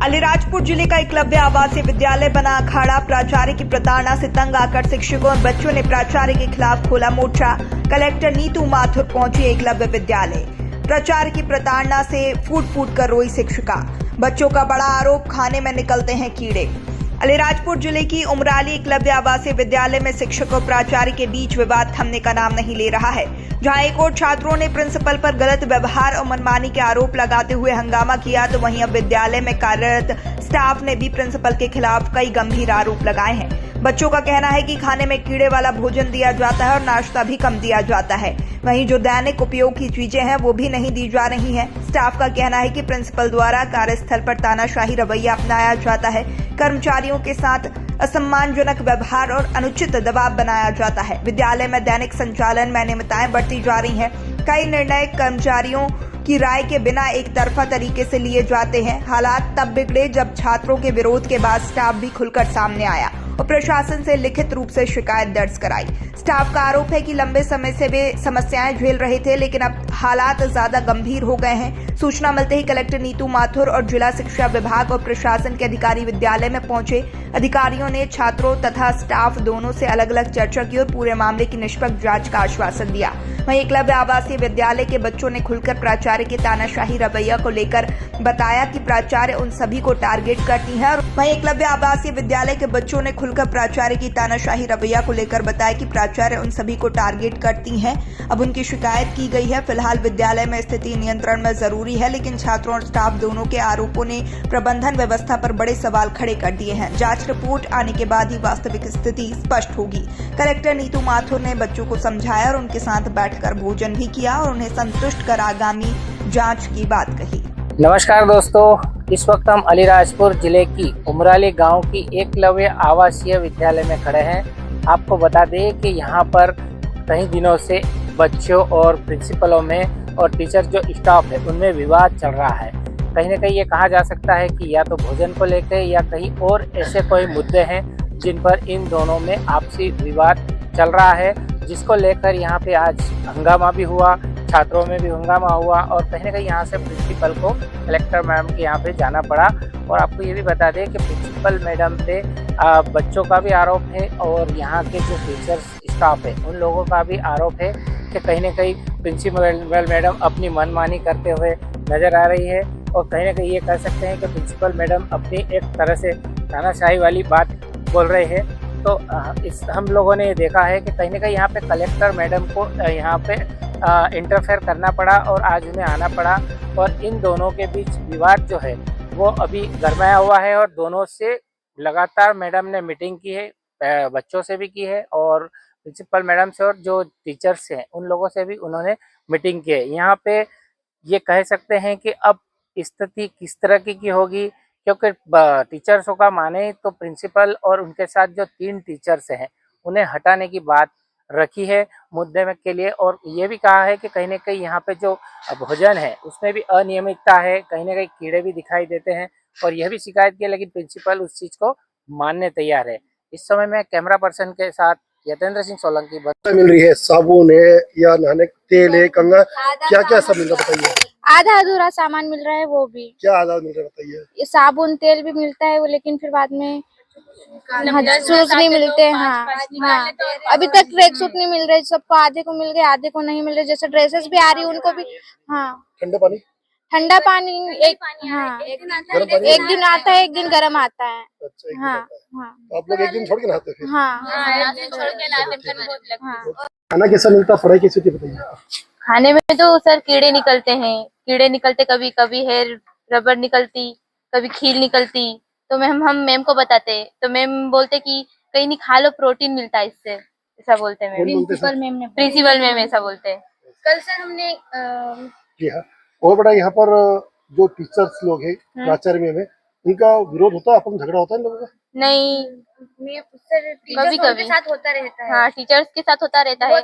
अलीराजपुर जिले का एकलव्य आवासीय विद्यालय बना अखाड़ा। प्राचार्य की प्रताड़ना से तंग आकर शिक्षकों और बच्चों ने प्राचार्य के खिलाफ खोला मोर्चा। कलेक्टर नीतू माथुर पहुंची एकलव्य विद्यालय। प्राचार्य की प्रताड़ना से फूट फूट कर रोई शिक्षिका। बच्चों का बड़ा आरोप, खाने में निकलते हैं कीड़े। अलीराजपुर जिले की उमराली एकलव्य आवासीय विद्यालय में शिक्षक और प्राचार्य के बीच विवाद थमने का नाम नहीं ले रहा है। जहां एक और छात्रों ने प्रिंसिपल पर गलत व्यवहार और मनमानी के आरोप लगाते हुए हंगामा किया, तो वहीं अब विद्यालय में कार्यरत स्टाफ ने भी प्रिंसिपल के खिलाफ कई गंभीर आरोप लगाए हैं। बच्चों का कहना है कि खाने में कीड़े वाला भोजन दिया जाता है और नाश्ता भी कम दिया जाता है। वहीं जो दैनिक उपयोग की चीजें हैं वो भी नहीं दी जा रही हैं। स्टाफ का कहना है कि प्रिंसिपल द्वारा कार्यस्थल पर तानाशाही रवैया अपनाया जाता है। कर्मचारियों के साथ असम्मानजनक व्यवहार और अनुचित दबाव बनाया जाता है। विद्यालय में दैनिक संचालन में अनियमितताएं बढ़ती जा रही हैं। कई निर्णय कर्मचारियों की राय के बिना एक तरफा तरीके से लिए जाते हैं। हालात तब बिगड़े जब छात्रों के विरोध के बाद स्टाफ भी खुलकर सामने आया और प्रशासन से लिखित रूप से शिकायत दर्ज कराई। स्टाफ का आरोप है कि लंबे समय से वे समस्याएं झेल रहे थे, लेकिन अब हालात ज्यादा गंभीर हो गए हैं। सूचना मिलते ही कलेक्टर नीतू माथुर और जिला शिक्षा विभाग और प्रशासन के अधिकारी विद्यालय में पहुंचे। अधिकारियों ने छात्रों तथा स्टाफ दोनों से अलग अलग चर्चा की और पूरे मामले की निष्पक्ष जांच का आश्वासन दिया। वहीं एकलव्य आवासीय विद्यालय के बच्चों ने खुलकर प्राचार्य के तानाशाही रवैया को लेकर बताया कि प्राचार्य उन सभी को टारगेट करती है। और वहीं एकलव्य आवासीय विद्यालय के बच्चों ने खुलकर प्राचार्य की तानाशाही रवैया को लेकर बताया कि प्राचार्य उन सभी को टारगेट करती हैं। अब उनकी शिकायत की गई है। फिलहाल विद्यालय में स्थिति नियंत्रण में जरूरी है, लेकिन छात्रों और स्टाफ दोनों के आरोपों ने प्रबंधन व्यवस्था पर बड़े सवाल खड़े कर दिए हैं। जांच रिपोर्ट आने के बाद ही वास्तविक स्थिति स्पष्ट होगी। कलेक्टर नीतू माथुर ने बच्चों को समझाया और उनके साथ बैठकर भोजन भी किया और उन्हें संतुष्ट कर आगामी जांच की बात कही। नमस्कार दोस्तों, इस वक्त हम अलीराजपुर जिले की उमराली गांव की एकलव्य आवासीय विद्यालय में खड़े हैं। आपको बता दें कि यहाँ पर कई दिनों से बच्चों और प्रिंसिपलों में और टीचर जो स्टाफ है उनमें विवाद चल रहा है। कहीं ना कहीं ये कहा जा सकता है कि या तो भोजन को लेकर या कहीं और ऐसे कोई मुद्दे हैं जिन पर इन दोनों में आपसी विवाद चल रहा है, जिसको लेकर यहाँ पे आज हंगामा भी हुआ, छात्रों में भी हंगामा हुआ और कहीं ना कहीं यहाँ से प्रिंसिपल को कलेक्टर मैम के यहाँ पे जाना पड़ा। और आपको ये भी बता दें कि प्रिंसिपल मैडम पे बच्चों का भी आरोप है और यहाँ के जो टीचर्स स्टाफ है उन लोगों का भी आरोप है कि कहीं ना कहीं प्रिंसिपल मैडम अपनी मनमानी करते हुए नजर आ रही है। और कहीं ना कहीं ये कह सकते हैं कि प्रिंसिपल मैडम अपनी एक तरह से तानाशाही वाली बात बोल रहे हैं। तो हम लोगों ने देखा है कि कहीं ना कहीं यहाँ पे कलेक्टर मैडम को यहाँ पे इंटरफेयर करना पड़ा और आज उन्हें आना पड़ा। और इन दोनों के बीच विवाद जो है वो अभी गरमाया हुआ है और दोनों से लगातार मैडम ने मीटिंग की है, बच्चों से भी की है और प्रिंसिपल मैडम से और जो टीचर्स हैं उन लोगों से भी उन्होंने मीटिंग की है। यहाँ पे ये कह सकते हैं कि अब स्थिति किस तरह की होगी, क्योंकि टीचर्सों का माने तो प्रिंसिपल और उनके साथ जो 3 टीचर्स हैं उन्हें हटाने की बात रखी है मुद्दे में के लिए। और ये भी कहा है कि कहीं ना कहीं यहाँ पे जो भोजन है उसमें भी अनियमितता है, कहीं ना कहीं कीड़े भी दिखाई देते हैं और यह भी शिकायत की, लेकिन प्रिंसिपल उस चीज को मानने तैयार है। इस समय में कैमरा पर्सन के साथ यतेंद्र सिंह सोलंकी। मिल रही है, साबुन है या नहाने तेल है, कंघा, क्या क्या सब मिल रहा है बताइए। आधा अधूरा सामान मिल रहा है, वो भी क्या आधा मिल रहा है बताइए। ये साबुन तेल भी मिलता है वो, लेकिन फिर बाद में शूज नहीं मिलते हैं। हाँ, अभी तक ट्रैक सूट नहीं मिल रहे, सबको आधे को मिल गए आधे को नहीं मिल रहे। जैसे ड्रेसेस भी आ रही है उनको भी। हाँ, ठंडा पानी एक दिन आता है, एक दिन गर्म आता है। अच्छा, हाँ हाँ। तो आप लोग एक दिन छोड़ के नहाते फिर? हाँ, खाना कैसा मिलता, फ्राई कैसी थी बताइए। खाने में तो सर कीड़े निकलते, कभी कभी हेयर रबर निकलती, कभी खील निकलती। तो हम मैम को बताते तो मैम बोलते कि कहीं नहीं खा लो, प्रोटीन मिलता है इससे, ऐसा बोलते मैम। प्रिंसिपल मैम ऐसा बोलते। कल सर हमने जी हाँ। और बड़ा यहाँ पर जो टीचर्स लोग हैं, प्राचार्य मैम है, उनका विरोध होता है, अपन झगड़ा होता है इन लोगों का? नहीं, कभी कभी साथ होता रहता है। हाँ, टीचर्स के साथ होता रहता है।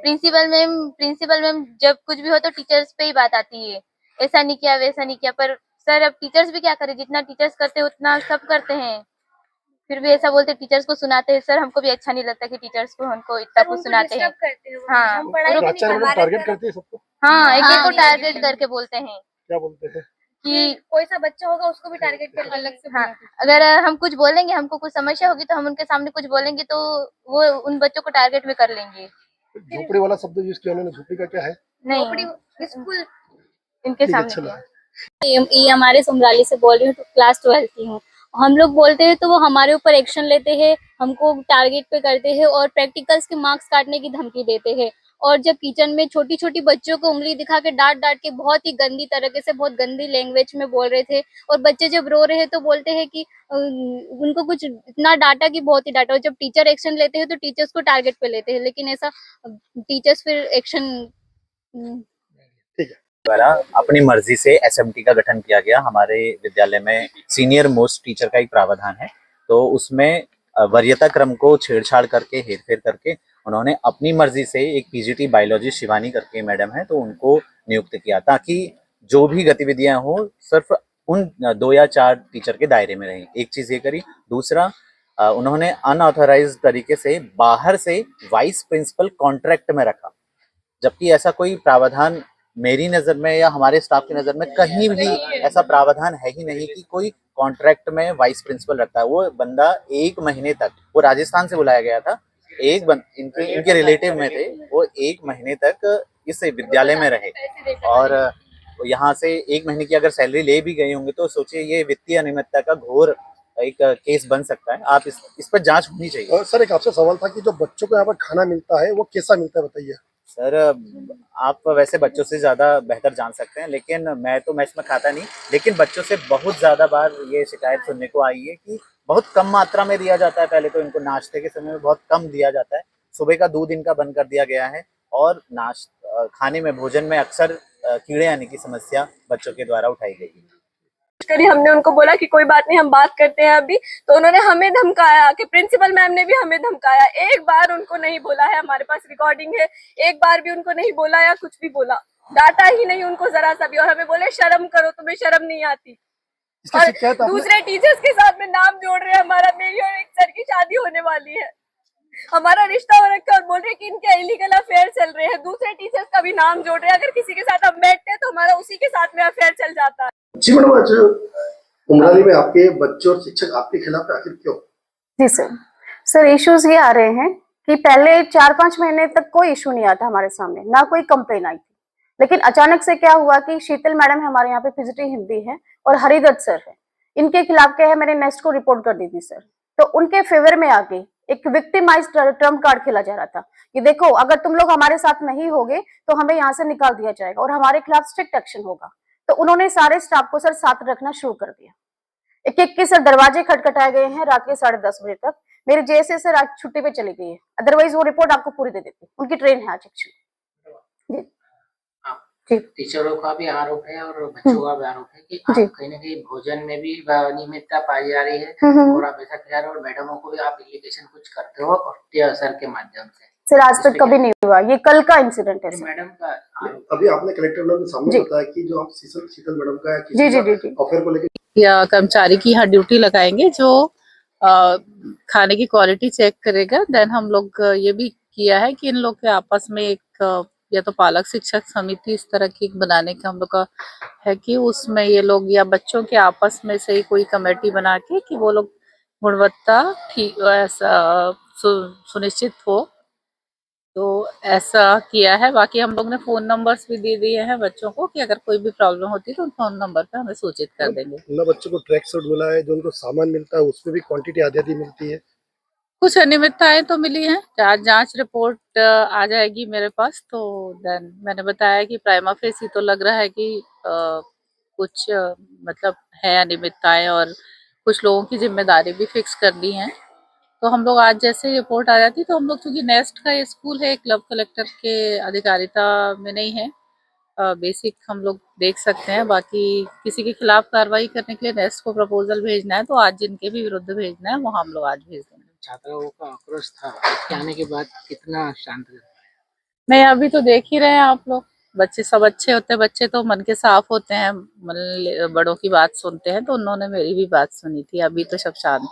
प्रिंसिपल मैम जब कुछ भी हो तो टीचर्स पे ही बात आती है, ऐसा नहीं किया वैसा नहीं किया। पर सर अब टीचर्स भी क्या करें, जितना टीचर्स करते हैं उतना सब करते हैं, फिर भी ऐसा बोलते टीचर्स को सुनाते हैं। सर हमको भी अच्छा नहीं लगता कि टीचर्स को हमको इतना कुछ सुनाते हैं। हाँ, टारगेट करते हैं सबको। हाँ, एक को टारगेट करके बोलते हैं। क्या बोलते हैं? कि कोई सा बच्चा होगा उसको भी टारगेट कर अलग से हाँ, अगर हम कुछ बोलेंगे, हमको कुछ समस्या होगी तो हम उनके सामने कुछ बोलेंगे तो वो उन बच्चों को टारगेट में कर लेंगे। झोपड़ी वाला शब्द यूज किया उन्होंने, झोपड़ी का क्या है? नहीं, स्कूल इनके ठीक है, सामने चलो। किया। ये हमारे सुमराली से बोल रही हूँ, तो क्लास 12 की हूँ। हम लोग बोलते हैं तो वो हमारे ऊपर एक्शन लेते हैं, हमको टारगेट पे करते हैं और प्रैक्टिकल्स के मार्क्स काटने की धमकी देते हैं। और जब किचन में छोटी छोटी बच्चों को उंगली दिखा के डांट डांट के बहुत ही गंदी तरीके से, बहुत गंदी लैंग्वेज में बोल रहे थे। और बच्चे जब रो रहे हैं तो बोलते हैं कि उनको कुछ इतना डांटा कि बहुत ही डांटा। और जब टीचर एक्शन लेते हैं तो टीचर्स को टारगेट पे लेते हैं, लेकिन ऐसा टीचर्स फिर एक्शन ठीक है। द्वारा अपनी मर्जी से एसएमटी का गठन किया गया। हमारे विद्यालय में सीनियर मोस्ट टीचर का एक प्रावधान है, तो उसमें वरीयता क्रम को छेड़छाड़ करके, हेरफेर करके उन्होंने अपनी मर्जी से एक पीजीटी बायोलॉजी शिवानी करके मैडम है, तो उनको नियुक्त किया ताकि जो भी गतिविधियां हो सिर्फ उन 2 या 4 टीचर के दायरे में रहें। एक चीज ये करी। दूसरा, उन्होंने अनऑथराइज्ड तरीके से बाहर से वाइस प्रिंसिपल कॉन्ट्रैक्ट में रखा, जबकि ऐसा कोई प्रावधान मेरी नजर में या हमारे स्टाफ की नजर में कहीं भी ऐसा प्रावधान है ही नहीं कि कोई कॉन्ट्रैक्ट में वाइस प्रिंसिपल रखता है। वो बंदा 1 महीने तक, वो राजस्थान से बुलाया गया था, इनके रिलेटिव में थे, वो 1 महीने तक इस विद्यालय में रहे और यहाँ से 1 महीने की अगर सैलरी ले भी गए होंगे तो सोचिए ये वित्तीय अनियमितता का घोर एक केस बन सकता है। आप इस पर जांच होनी चाहिए। सर, एक आपसे सवाल था कि जो बच्चों को यहाँ पर खाना मिलता है वो कैसा मिलता है, बताइए। सर, आप वैसे बच्चों से ज़्यादा बेहतर जान सकते हैं, लेकिन मैं तो मैच में खाता नहीं, लेकिन बच्चों से बहुत ज़्यादा बार ये शिकायत सुनने को आई है कि बहुत कम मात्रा में दिया जाता है। पहले तो इनको नाश्ते के समय में बहुत कम दिया जाता है, सुबह का दूध इनका बंद कर दिया गया है और खाने में, भोजन में अक्सर कीड़े आने की समस्या बच्चों के द्वारा उठाई गई है। करी हमने उनको बोला कि कोई बात नहीं, हम बात करते हैं अभी, तो उन्होंने हमें धमकाया कि प्रिंसिपल मैम ने भी हमें धमकाया। एक बार उनको नहीं बोला है, हमारे पास रिकॉर्डिंग है, एक बार भी उनको नहीं बोला या कुछ भी बोला, डांटा ही नहीं उनको जरा सा भी। और हमें बोले शर्म करो, तुम्हें शर्म नहीं आती। और दूसरे टीचर्स के साथ में नाम जोड़ रहे हैं हमारा। मेरी और एक सर की शादी होने वाली है, हमारा रिश्ता हो रखा है और बोल रहे हैं कि इनके इलीगल अफेयर चल रहे हैं। दूसरे टीचर्स का भी नाम जोड़ रहे हैं। अगर किसी के साथ हम बैठते हैं तो हमारा उसी के साथ में अफेयर चल जाता है। जी मैडम, आज उमराली में आपके बच्चे और शिक्षक आपके खिलाफ आखिर क्यों? जी सर इश्यूज ये आ रहे हैं कि पहले 4-5 महीने तक कोई इशू नहीं आता हमारे सामने, ना कोई कंप्लेन आई थी। लेकिन अचानक से क्या हुआ कि शीतल मैडम हमारे यहाँ पे पीजीटी हिंदी है और हरिदत्त सर है, इनके खिलाफ क्या है, मैंने नेक्स्ट को रिपोर्ट कर दी थी सर। तो उनके फेवर में आके एक विक्टिमाइज ट्रम्प कार्ड खेला जा रहा था कि देखो अगर तुम लोग हमारे साथ नहीं होगे तो हमें यहाँ से निकाल दिया जाएगा और हमारे खिलाफ स्ट्रिक्ट एक्शन होगा। तो उन्होंने सारे स्टाफ को सर साथ रखना शुरू कर दिया। एक के सर दरवाजे खटखटाए गए हैं रात के 10:30 बजे तक। मेरे जेएसए सर आज छुट्टी पे चली गई है, अदरवाइज वो रिपोर्ट आपको पूरी दे देती। उनकी ट्रेन है आज एक्चुअली। जी, टीचरों का भी आरोप है और बच्चों का भी आरोप है कि आप कहीं ना कहीं भोजन में भी अनियमितता पाई जा रही है और आप ऐसा कह रहे हो और मैडमों को भी आप एप्लीकेशन कुछ करते हो और सर के माध्यम से। सर आज तक कभी नहीं हुआ, ये कल का इंसिडेंट है सर। मैडम का अभी आपने कलेक्टर मैडम के सामने बताया कि जो आप शीतल मैडम का जी ऑफर को लेकर या कर्मचारी की यहाँ ड्यूटी लगाएंगे जो खाने की क्वालिटी चेक करेगा। देन हम लोग ये भी किया है कि इन लोग के आपस में एक या तो पालक शिक्षक समिति इस तरह की बनाने का हम लोग का है कि उसमें ये लोग या बच्चों के आपस में से ही कोई कमेटी बना के कि वो लोग गुणवत्ता ठीक ऐसा सुनिश्चित हो, तो ऐसा किया है। बाकी हम लोग ने फोन नंबर्स भी दे दिए हैं बच्चों को कि अगर कोई भी प्रॉब्लम होती है तो उन फोन नंबर पे हमें सूचित कर देंगे। बच्चों को ट्रैक सूट मिला है, जो उनको सामान मिलता है उसमें भी क्वांटिटी आधी मिलती है। कुछ अनियमितताएं तो मिली हैं, जांच रिपोर्ट आ जाएगी मेरे पास, तो देन मैंने बताया कि प्राइमा फेसी तो लग रहा है कि कुछ मतलब है अनियमितताएं और कुछ लोगों की जिम्मेदारी भी फिक्स कर दी है। तो हम लोग आज जैसे रिपोर्ट आ जाती तो हम लोग, क्योंकि नेस्ट का ये स्कूल है, क्लब कलेक्टर के अधिकारिता में नहीं है, बेसिक हम लोग देख सकते हैं। बाकी किसी के खिलाफ कार्रवाई करने के लिए नेस्ट को प्रपोजल भेजना है तो आज जिनके भी विरुद्ध भेजना है वो हम लोग आज भेज देंगे। छात्राओं का आक्रोश था, इसके आने के बाद कितना शांत है? नहीं, अभी तो देख ही रहे हैं आप लोग, बच्चे सब अच्छे होते हैं, बच्चे तो मन के साफ होते हैं, बड़ों की बात सुनते हैं, तो उन्होंने मेरी भी बात सुनी थी। अभी तो सब शांत है।